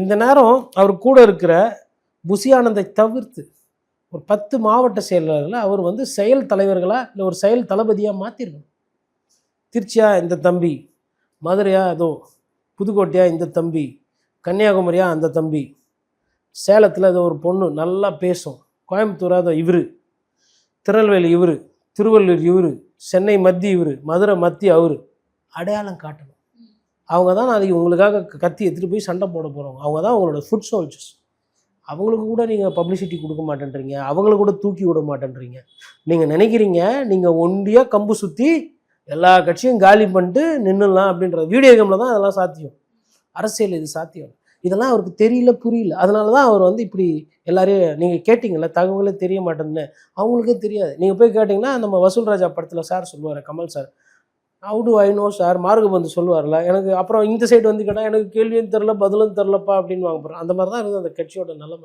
இந்த நேரம் அவர் கூட இருக்கிற புசி ஆனந்தை தவிர்த்து ஒரு 10 மாவட்ட செயலர்களை அவர் வந்து செயல் தலைவர்களாக இல்லை ஒரு செயல் தளபதியாக மாற்றிருக்கணும். திருச்சியா இந்த தம்பி, மதுரையா ஏதோ, புதுக்கோட்டையா இந்த தம்பி, கன்னியாகுமரியா அந்த தம்பி, சேலத்தில் ஏதோ ஒரு பொண்ணு நல்லா பேசும், கோயம்புத்தூரா அதோ இவர், திருநெல்வேலி இவர், திருவள்ளூர் இவர், சென்னை மத்திய இவர், மதுரை மத்திய அவர், அடையாளம் காட்டணும். அவங்க தான் நாளைக்கு உங்களுக்காக கத்தி எடுத்துகிட்டு போய் சண்டை போட போகிறவங்க. அவங்க தான் உங்களோட ஃபுட் சோல்ஜர்ஸ். அவங்களுக்கு கூட நீங்கள் பப்ளிசிட்டி கொடுக்க மாட்டேன்றீங்க, அவங்களுக்கு கூட தூக்கி விட மாட்டேன்றீங்க. நீங்கள் நினைக்கிறீங்க நீங்கள் ஒண்டியாக கம்பு சுற்றி எல்லா கட்சியும் காலி பண்ணிட்டு நின்றுலாம் அப்படின்ற. வீடியோ கேமில் தான் அதெல்லாம் சாத்தியம், அரசியல் இது சாத்தியம். இதெல்லாம் அவருக்கு தெரியல, புரியல. அதனால தான் அவர் வந்து இப்படி எல்லாரையும் நீங்கள் கேட்டிங்கல்ல, தகவலே தெரிய மாட்டேன்னு. அவங்களுக்கே தெரியாது. நீங்கள் போய் கேட்டிங்கன்னா நம்ம வசூல் ராஜா படத்தில் சார் சொல்லுவார், Kamal sir, how do I know sir, Margabandhu சொல்லுவார்ல, எனக்கு அப்புறம் இந்த சைடு வந்து கேட்டால் எனக்கு கேள்வியும் தெரில பதிலும் தெரிலப்பா அப்படின்னு வாங்க போகிறேன். அந்த மாதிரி தான் இருக்குது அந்த கட்சியோட நிலைமை.